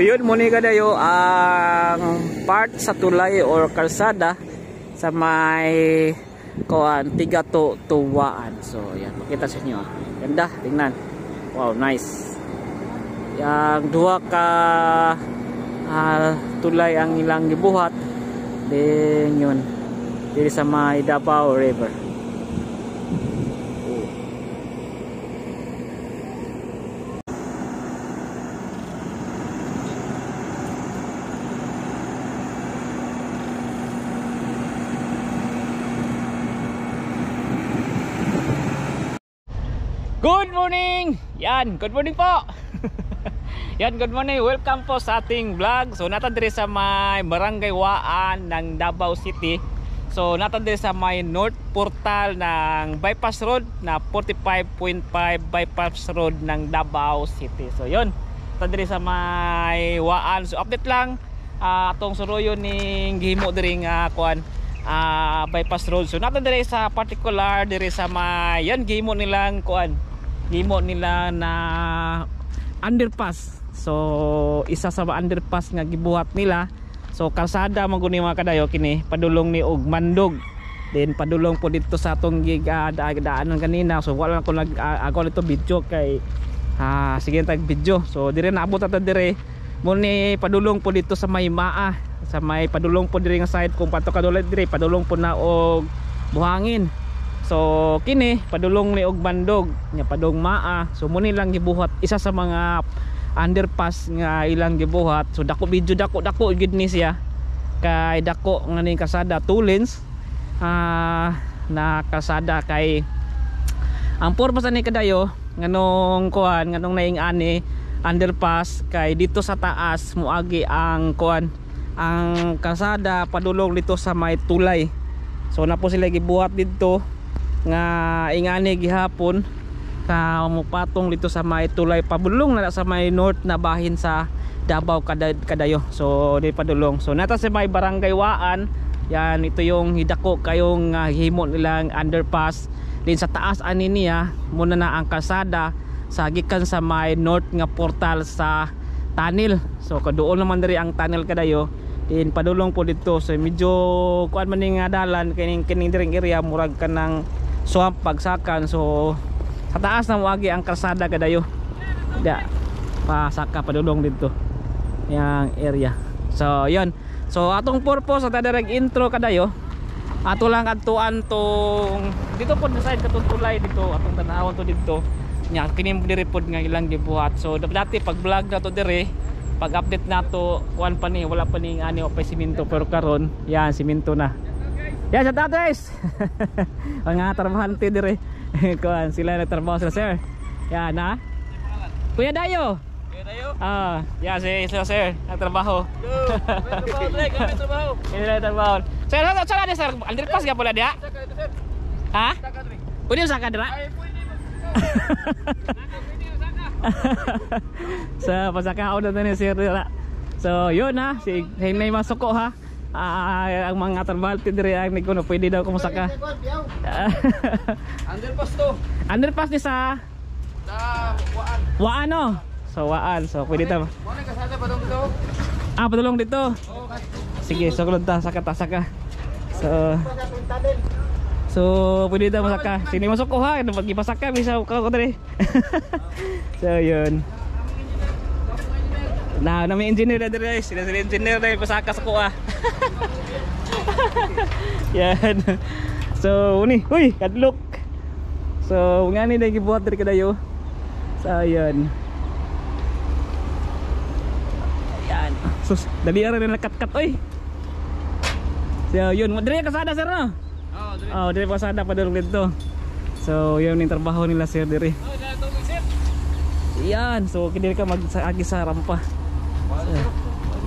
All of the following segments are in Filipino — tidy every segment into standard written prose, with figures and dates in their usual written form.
yun muna kadayo ang part sa tulay or kalsada sa may kuan tiga to tuwaan. So yan, makita sa inyo. Ganda, tingnan. Wow, nice. Yang dua ka tulay ang ilang gibuhat. Then yun, diri sa may Davao River. Good morning! Yan, good morning po! Yan, good morning. Welcome po sa ating vlog. So, natadiri sa may Barangay Waan ng Davao City. So, natadiri sa may North Portal ng Bypass Road na 45.5 Bypass Road ng Davao City. So, yun. Natadiri sa may Waan. So, update lang. Atong suruyo ning gihimo diri nga kuan Bypass Road. So, natadiri sa particular diri sa may yan gihimo nilang kuan. Gihimo nila na underpass. So isa sa underpass nga gibuhat nila. So kalsada maguni mga kadayo kini padulong ni og Mandog. Then padulong po dito sa atong daanan kanina. So wala ko ako nito video kay sige tag video. So dire naabot ata dire mo ni padulong po dito sa may Maa. Sa may padulong po dire nga side kung pato kadulay dire padulong po na og buhangin. So kini padulong ni og Mandog nya padung Maa. So muni lang gibuhat isa sa mga underpass nga ilang gibuhat. So dako video dako gid ni siya kay dako nga ning kasada two lanes na kasada kay ang purpose ni kadayo nganong kuan nganong naing ani underpass kay dito sa taas muagi ang kuan ang kasada padulong dito sa may tulay. So na po sila gibuhat dito nga ingani gihapon ka mupatong dito sa may tulay pabulong na sa may north na bahin sa Davao kadayo. So di padulong. So nata sa may Barangay Waan. Yan ito yung hidako kayong himo nilang underpass. Din sa taas ani niya muna na ang kalsada sa gikan sa may north nga portal sa tunnel. So kaduol naman diri ang tunnel kadayo. Din padulong po dito. So medyo kuan man ning dalan kining diring area murag kanang swamp pagsakan. So sa taas na muagi ang kalsada kadayo. Da pasaka padulong dito yang area. So yon. So atong purpose sa direct intro kadayo ato lang adtuan tong dito pod sa side katong tulay dito atong tanawon to dito nya kini diri pod nga ilang gibuhat. So dati pag vlog na to dire pag update nato kuan pa ni wala pa ning ani o pa simento pero karon yan simento na. Yan sa guys. Mga trabahante dire. Kuan sila nagtrabaho sila sir. Yan ha. Kuya Dayo. Kuya Dayo? Yan si sir nagtrabaho. Kami trabaho. Kami trabaho. Sir, saka ni sir. Underpass ka pala dia? Ha? Pwede saka dira? Ay, pwede sa pasaka na ni sir dira. So yun ha. Si Hinay Masuko ha. Ang mga trabahante dire ang nikuno pwede daw kumusaka. Underpass to. Underpass ni sa Waan. Waan no. So Waan. So pwede ta. Mo ni kasada padung dito. Padulong dito. Sige, so kulod ta saka. So pwede ta masaka. Sini masuk ko ha, magipasaka bisa ko dire. So yun. Na may engineer na dire, sila engineer na pasaka sa kuha. Yan. So uni, uy, kadlok. So ngani na gibuhat diri kadayo. So yan. Yan. Sus, dali ara na kat-kat oy. So yun, dire kasada sir no? Oh, dire kasada padulong dito. So yun yung trabaho nila sir dire. Oh, dato sir. Yan, so kini ka mag-agi sa rampa. So,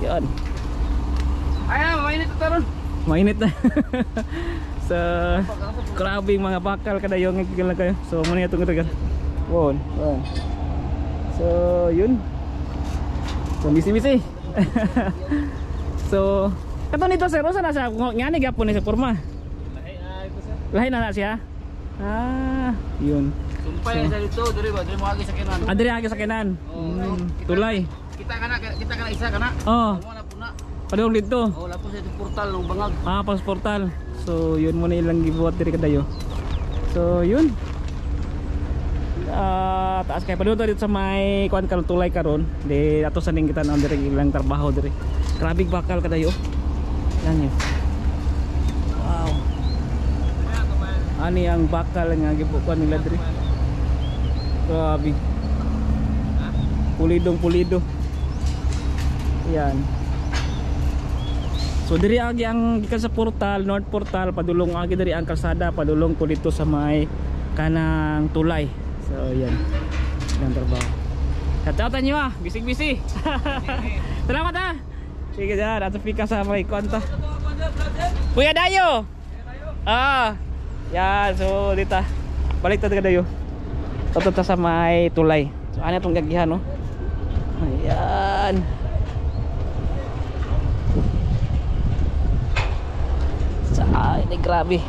yan. Ayan, mainit ito ron. Mainit na. So, grabe yung mga bakal kadayo ng lang kayo. So, muna itong ito. Wow. So, yun. So, misi-misi. So, kato nito sir, saan na siya? Ngani gapon na siya forma? Lahi na siya? Yun. Sumpay so, sa dito, dire mo agi sa kinan. Dire agi sa kinan. Tulay. kita kana isa kana. Oh. Mo na puna. Padung dito. Oh, lapos sa itong portal ng bangag. Pas portal. So yun muna ilang gibuhat diri kadayo. So yun. Taas kay padung dito sa may kuan karon tulay karon. Di ato sa ning kita na diri ilang trabaho diri. Grabe bakal kadayo. Yan yun. Wow. Ani ang bakal nga gibukuan nila diri. Grabe. Pulido. Yan. So diri agi ang gikan sa portal, north portal, padulong agi diri ang kalsada, padulong ko dito sa may kanang tulay. So yan. Yan trabaho. Shout niyo bisig-bisig. Salamat ha. Sige dyan, ato pika sa may konta. Kuya Dayo. Yan, so dito. Balik ta dayo. Toto ta sa may tulay. So ano itong gagihan no? Ayan. Ay, grabe.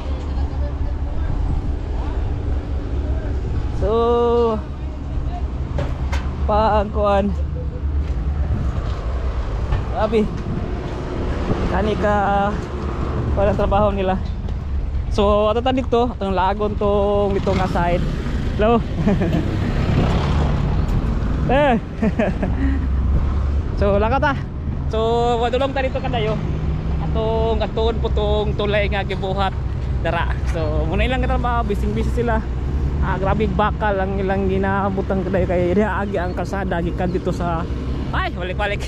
So pagkuan grabe kani ka walang trabaho nila. So ato ta dito atong lagon tong dito nga side. Hello. So lakat ta. So wadulong ta dito kadayo atong atuon po tong tulay nga gibuhat dara. So muna ilang trabaho, bising-busy sila. Grabe bakal ang ilang ginabutang kadayo kay diha agi ang kalsada gikan dito sa ay balik-balik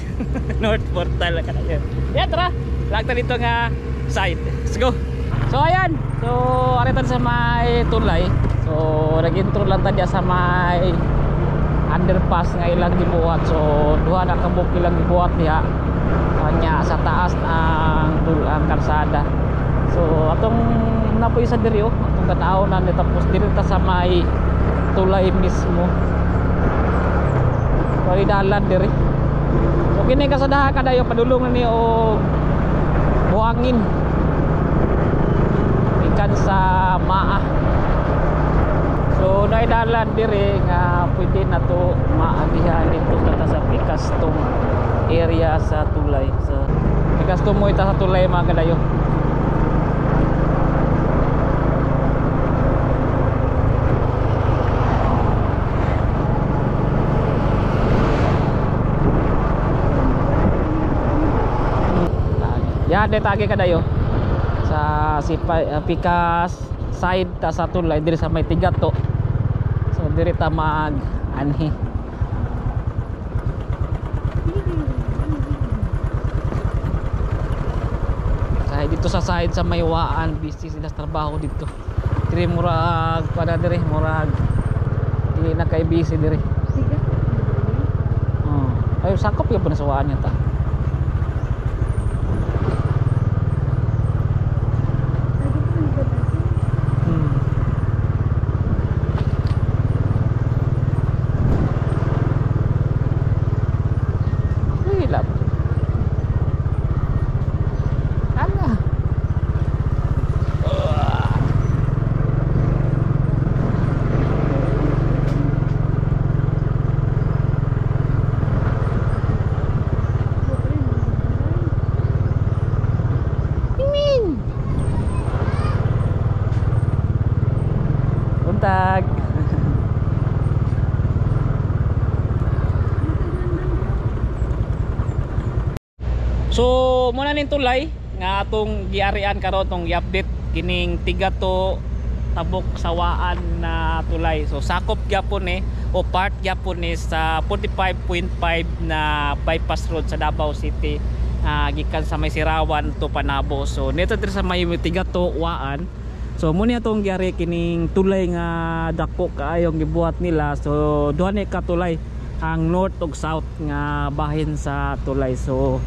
north portal kadayo. Yeah, tara. Lagta dito nga side. Let's go. So ayan. So aritan sa may tulay. So nag-intro lang ta diya sa may underpass nga ilang gibuhat. So duha na ka buok ilang gibuhat diha. Kanya sa taas ang kalsada. So atong napoy sa diri atong tanaw na tapos diri ta sa may tulay mismo. Kali dalan diri. So kini kasadaha kadayo padulong na ni og buhangin. Ikan sa maa. So naay dalan diri nga pwede na to maagihan dito sa Picastum area sa tulay. So Picastum mo ita sa tulay mga kadayo. Yan detagi kadayo sa Picas side ta sa tulay diri sa may Tigato. So diri ta mag anhi. Kaya dito sa side sa may Waan busy sila sa trabaho dito. Diri murag para diri murag dili na kay busy diri. Ay sakop gyud pa na sa Waan yata. So muna ning tulay nga atong giarian karon tong i-update kining Tigato tabok sawaan na tulay. So sakop gyapon o part gyapon sa 45.5 na bypass road sa Davao City, gikan sa may Sirawan to Panabo. So nito diri sa may Tigato Waan. So muna atong giari kining tulay nga dako kaayong gibuhat nila. So duha ni ka tulay ang north ug south nga bahin sa tulay. So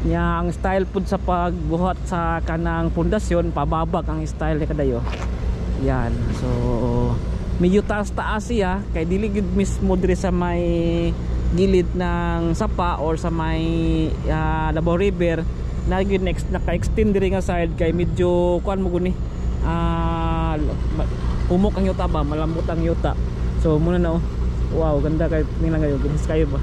nya ang style pud sa pagbuhat sa kanang pundasyon pababag ang style ni kadayo. Yan. So medyo taas-taas siya kay dili gid mismo diri sa may gilid ng sapa or sa may Davao River na gid next naka-extend diri nga side kay medyo kuan mo guni humok ang yuta ba, malambot ang yuta. So muna na wow, ganda kay nilang kayo, ginis kayo ba.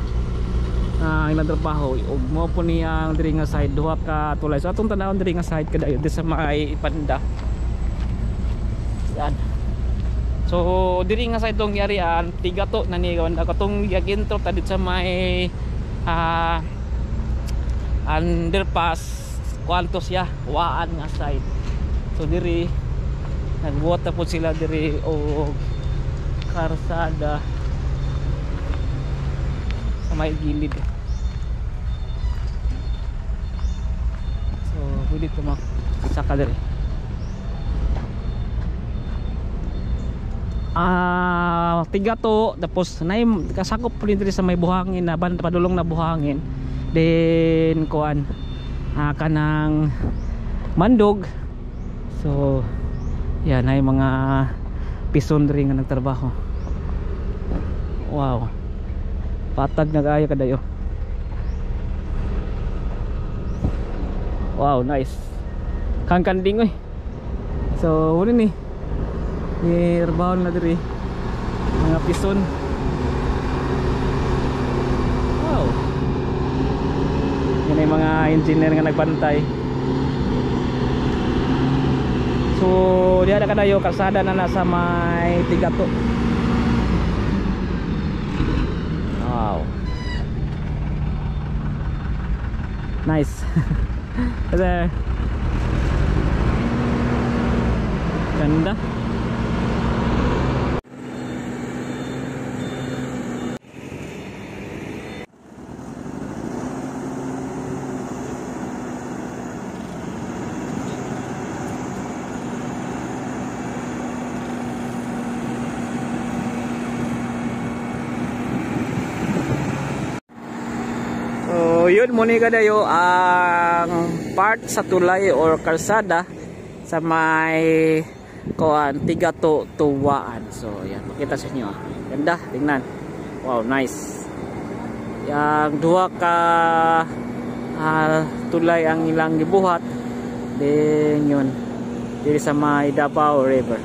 ilang trabaho ug mo po niyang diri nga side duha ka tulay. So atong tanawon diri nga side kadayo di sa may Ipanda. Yan. So diri nga side tong yarian tiga to nanigawan katong gagintro tadit sa may underpass kwanto siya waan nga side. So diri nagbuhat po sila diri o karsada sa may gilid. So pwede ito saka diri. Tiga to tapos nay kasakop po diri sa may buhangin na padulong na buhangin. Then kuan kanang mandog. So yan ay mga pison ring nga nagtrabaho. Wow, patag na kaya kadayo. Wow, nice kangkanding oy. So huli ni trabaho na diri mga pison. Wow, yan ay mga engineer nga nagbantay. So diya na kadayo kalsada na nasa may Tigato. Wow, nice. There. Ganda. So yun muna kadayo ang part sa tulay or kalsada sa may kuan Tigato Tuwaan. So yan makita sa inyo. Ganda tingnan. Wow, nice. Yang dua ka tulay ang ilang gibuhat. Then yun diri sa may Davao River.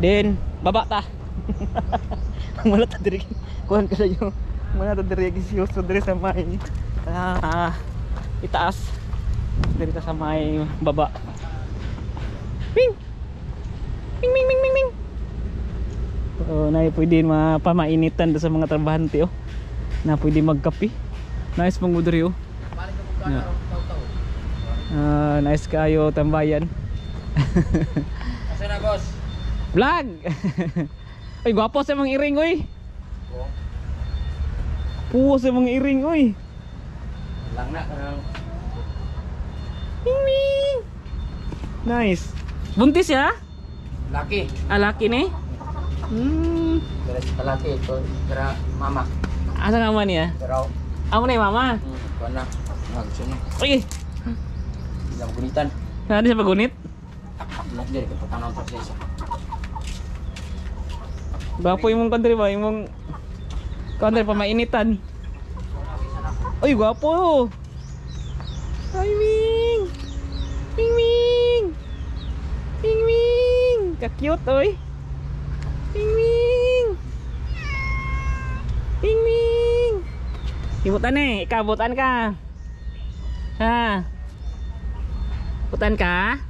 Then baba ta. Wala ta diri kuan kadayo. Wala ta diri gisyoso diri sa may itaas. Diri ta sa may baba. Ping. Ping ping ping ping ping. So na pwede mapamainitan sa mga trabahante oh. Na pwede magkape. Nice pang diri oh. Nice kayo tambayan. Asa na boss? Vlog. Ay gwapo sa mga iring oy. Puwo sa mga iring oy. Lang na kanang Ping ping. Nice. Buntis ya? laki. Laki ni? Pero sa laki ito, pero mama. Asa nga man ya? Pero Amo na yung mama. kuana. Sino? Uy. Ilang gunitan. Nadi sa pagunit? Ilang diri ka patanaw proseso. Gwapo yung mong country ba? Yung mong country pa mainitan. Uy, gwapo. Ay, Ming. Ming, Ming. Ming, Ming. Ka-cute, oy. Ming, Ming. Ming, Ming. Ibutan eh. Ikaw, butan ka. Ha? Butan ka?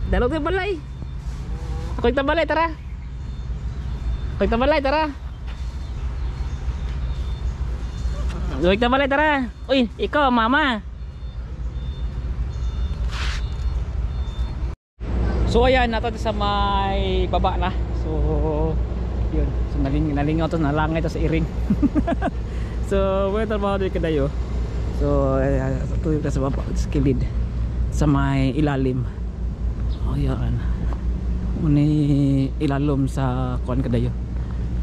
Dalog tayo balay. Ako yung tabalay, tara. Huwag tabalay, tara. Huwag tabalay, tara. Uy, ikaw, mama. So ayan, nato sa may baba na. So yun, so nalingaw to, nalangay to sa iring. So may trabaho din kadayo. So tuloy ka sa baba, sa kilid, sa may ilalim. Oh yan, muni ilalom sa kuan kadayo,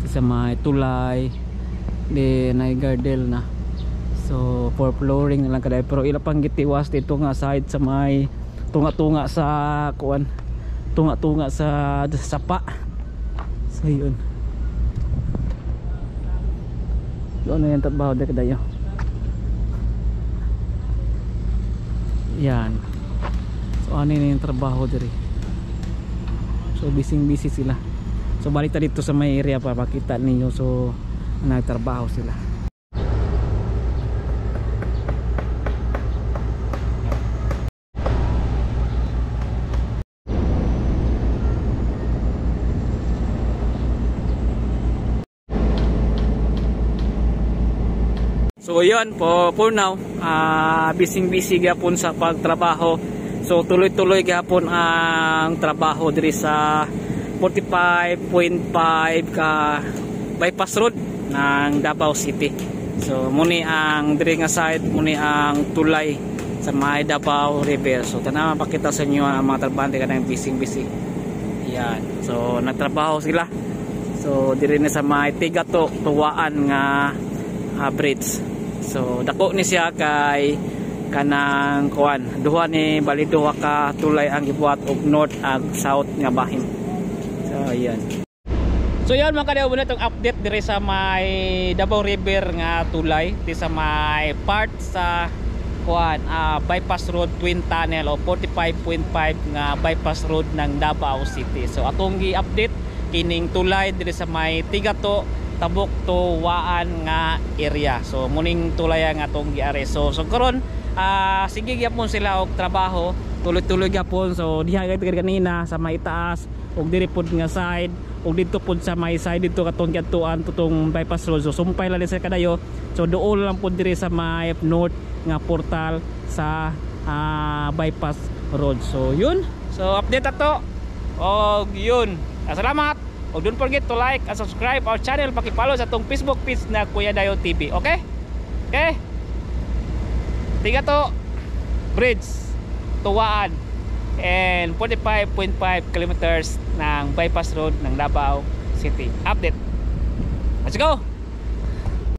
sa may tulay, then ay gardel na. So for flooring na lang kadayo, pero ila pang gitiwas dito nga side sa may tunga-tunga sa kuan, tunga-tunga sa sapa. So yun, doon na yung trabaho dito kadayo. Yan. So ano na yung trabaho diri. So busy sila. So balik ta dito sa may area para makita ninyo. So nagtrabaho sila. So yun for now, busy gapon sa pagtrabaho. So tuloy-tuloy gapon ang trabaho diri sa 45.5 ka bypass road ng Davao City. So muni ang diri nga side, muni ang tulay sa may Davao River. So tanaw pakita sa inyo ang mga trabahante kanang busy. Yan. So nagtrabaho sila. So diri na sa may Tigato tuwaan nga bridge. So dako ni siya kay kanang kuan duha ni bali duha ka tulay ang gibuhat og north ag south nga bahin. So ayan. So yan mga kadayo muna itong update dire sa may Davao River nga tulay di sa may part sa kuan bypass road twin tunnel o 45.5 nga bypass road ng Davao City. So atong gi-update kining tulay dire sa may Tigato Tabok to Waan nga area. So muning tulay nga atong giare. So karon sige gyapon sila og trabaho, tuloy-tuloy gyapon. So diha kanina sa may taas og diri pod nga side og dito pod sa may side dito katong giadtuan tutong bypass road. So sumpay lang sa kadayo. So duol lang pod diri sa may north nga portal sa bypass road. So yun. So update ato. Og yun. Salamat. O don't forget to like and subscribe our channel. Pakipollow sa itong Facebook page na Kuya Dayo TV. Okay? Okay? Tigato Bridge Tuwaan and 45.5 kilometers ng bypass road ng Davao City. Update. Let's go!